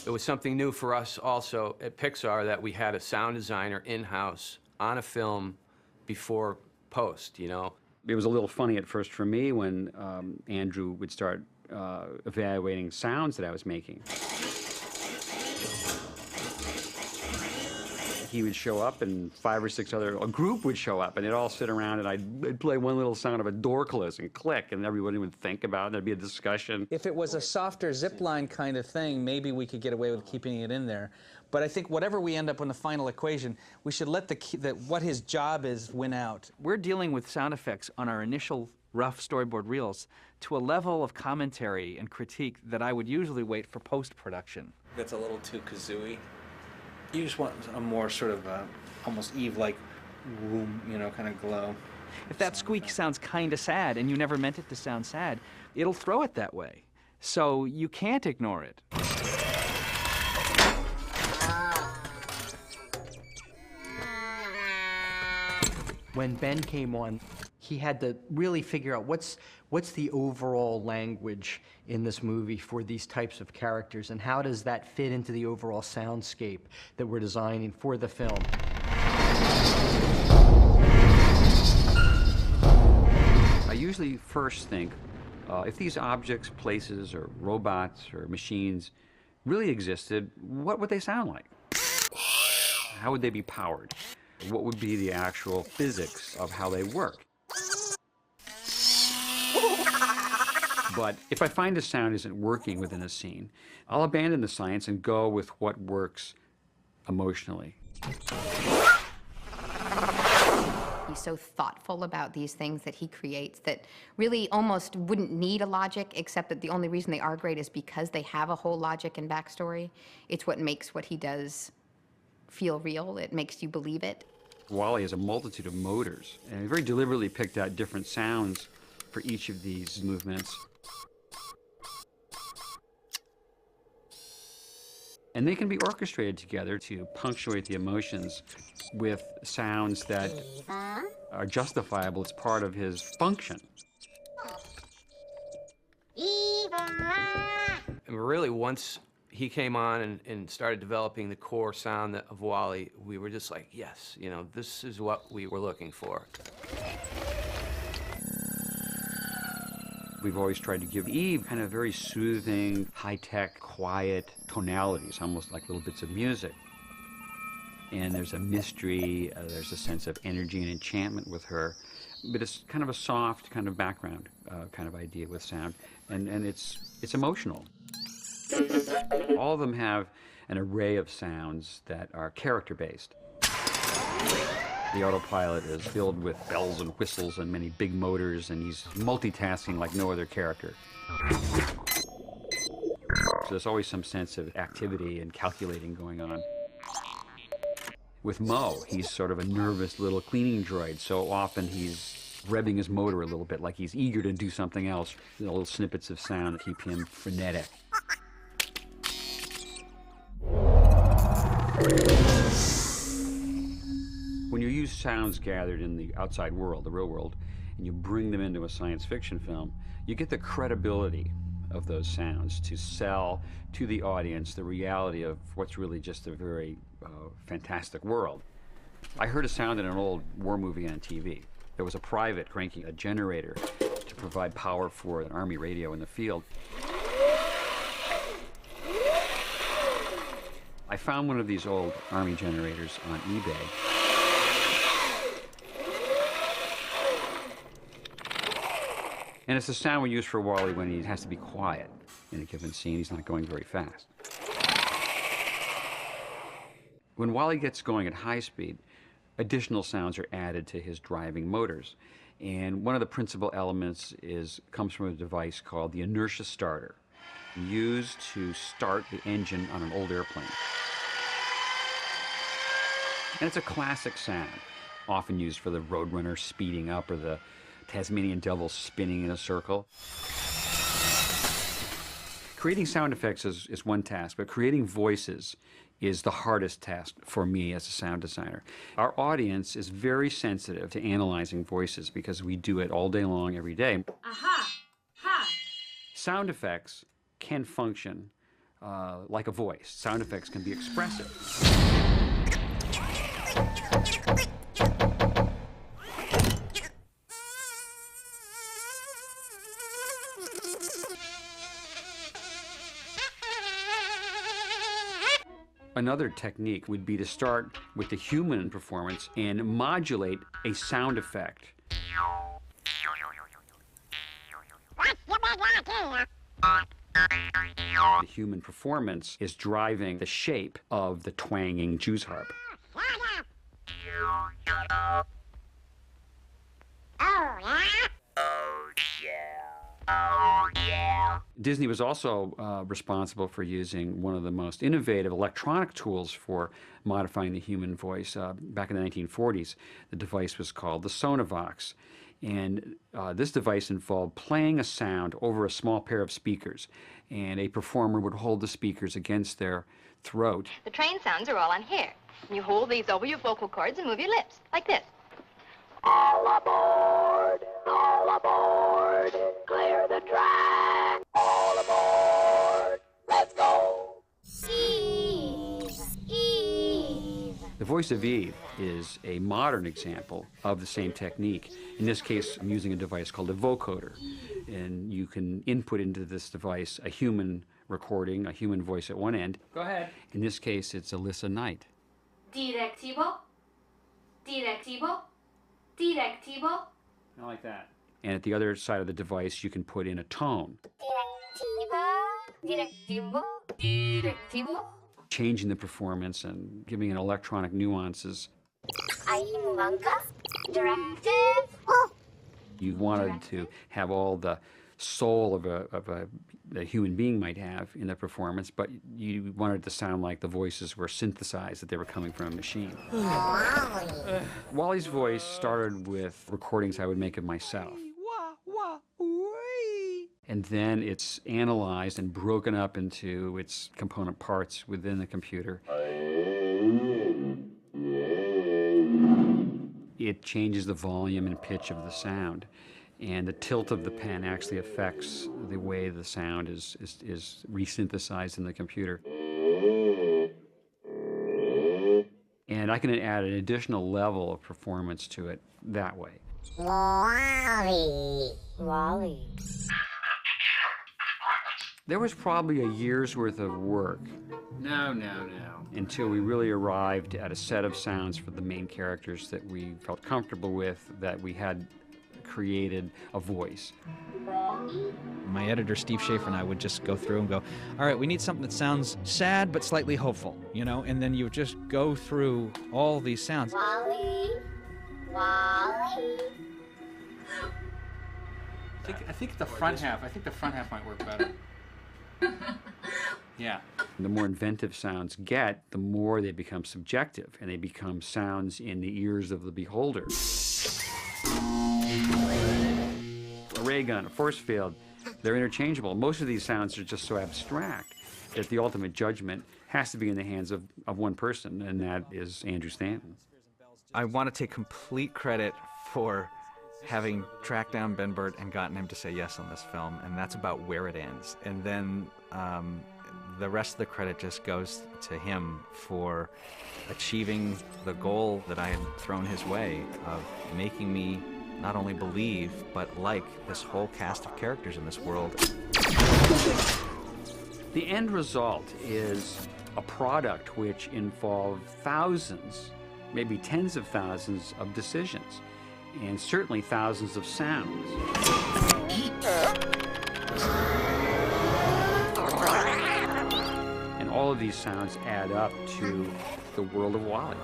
It was something new for us also at Pixar that we had a sound designer in-house on a film before post, you know. It was a little funny at first for me when Andrew would start evaluating sounds that I was making. He would show up and 5 or 6 other, a group would show up and they'd all sit around and I'd play one little sound of a door closing, click, and everybody would think about it and there'd be a discussion. If it was a softer zip line kind of thing, maybe we could get away with keeping it in there. But I think whatever we end up in the final equation, we should let what his job is win out. We're dealing with sound effects on our initial rough storyboard reels to a level of commentary and critique that I would usually wait for post-production. That's a little too kazooey. You just want a more sort of almost Eve-like room, you know, kind of glow. If that squeak sounds kind of sad and you never meant it to sound sad, it'll throw it that way. So you can't ignore it. When Ben came on, he had to really figure out what's the overall language in this movie for these types of characters, and how does that fit into the overall soundscape that we're designing for the film. I usually first think, if these objects, places, or robots, or machines really existed, what would they sound like? How would they be powered? What would be the actual physics of how they work? But if I find a sound isn't working within a scene, I'll abandon the science and go with what works emotionally. He's so thoughtful about these things that he creates that really almost wouldn't need a logic, except that the only reason they are great is because they have a whole logic and backstory. It's what makes what he does feel real. It makes you believe it. Wall-E has a multitude of motors, and he very deliberately picked out different sounds for each of these movements. And they can be orchestrated together to punctuate the emotions with sounds that are justifiable as part of his function. And really, once he came on and started developing the core sound of Wall-E, we were just like, yes, you know, this is what we were looking for. We've always tried to give Eve kind of very soothing, high-tech, quiet tonalities, almost like little bits of music. And there's a mystery, there's a sense of energy and enchantment with her, but it's kind of a soft kind of background kind of idea with sound, and it's emotional. All of them have an array of sounds that are character-based. The autopilot is filled with bells and whistles and many big motors, and he's multitasking like no other character. So there's always some sense of activity and calculating going on. With Mo, he's sort of a nervous little cleaning droid, so often he's revving his motor a little bit, like he's eager to do something else. You know, little snippets of sound that keep him frenetic. When you use sounds gathered in the outside world, the real world, and you bring them into a science fiction film, you get the credibility of those sounds to sell to the audience the reality of what's really just a very fantastic world. I heard a sound in an old war movie on TV. There was a private cranking a generator to provide power for an army radio in the field. I found one of these old army generators on eBay. And it's the sound we use for Wall-E when he has to be quiet in a given scene. He's not going very fast. When Wall-E gets going at high speed, additional sounds are added to his driving motors. And one of the principal elements comes from a device called the inertia starter, used to start the engine on an old airplane. And it's a classic sound, often used for the Roadrunner speeding up or the Tasmanian devil spinning in a circle. Creating sound effects is one task, but creating voices is the hardest task for me as a sound designer. Our audience is very sensitive to analyzing voices because we do it all day long, every day. Aha! Ha! Sound effects can function like a voice. Sound effects can be expressive. Another technique would be to start with the human performance and modulate a sound effect. The human performance is driving the shape of the twanging Jew's harp. Disney was also responsible for using one of the most innovative electronic tools for modifying the human voice. Back in the 1940s, the device was called the Sonavox. And this device involved playing a sound over a small pair of speakers, and a performer would hold the speakers against their throat. The train sounds are all on here. And you hold these over your vocal cords and move your lips, like this. All aboard, clear the track. All aboard, let's go. The voice of Eve is a modern example of the same technique. In this case, I'm using a device called a vocoder. And you can input into this device a human recording, a human voice at one end. Go ahead. In this case, it's Alyssa Knight. Directivo. Directivo. Directivo. I like that. And at the other side of the device, you can put in a tone. Directivo. Directivo. Directivo. Changing the performance and giving it electronic nuances. Directive. You wanted to have all the soul of a human being might have in the performance, but you wanted it to sound like the voices were synthesized, that they were coming from a machine. Wally's voice started with recordings I would make of myself. And then it's analyzed and broken up into its component parts within the computer. It changes the volume and pitch of the sound. And the tilt of the pen actually affects the way the sound is resynthesized in the computer. And I can add an additional level of performance to it that way. Wally. Wally. There was probably a year's worth of work. No. Until we really arrived at a set of sounds for the main characters that we felt comfortable with, that we had created a voice. My editor, Steve Schaefer, and I would just go through and go, all right, we need something that sounds sad but slightly hopeful, you know? And then you would just go through all these sounds. Wally. Wally. I think the front half might work better. Yeah. The more inventive sounds get, the more they become subjective, and they become sounds in the ears of the beholder. A ray gun, a force field, they're interchangeable. Most of these sounds are just so abstract that the ultimate judgment has to be in the hands of one person, and that is Andrew Stanton. I want to take complete credit for having tracked down Ben Burtt and gotten him to say yes on this film, and that's about where it ends. And then the rest of the credit just goes to him for achieving the goal that I had thrown his way of making me not only believe, but like this whole cast of characters in this world. The end result is a product which involved thousands, maybe tens of thousands of decisions, and certainly thousands of sounds. And all of these sounds add up to the world of WALL-E.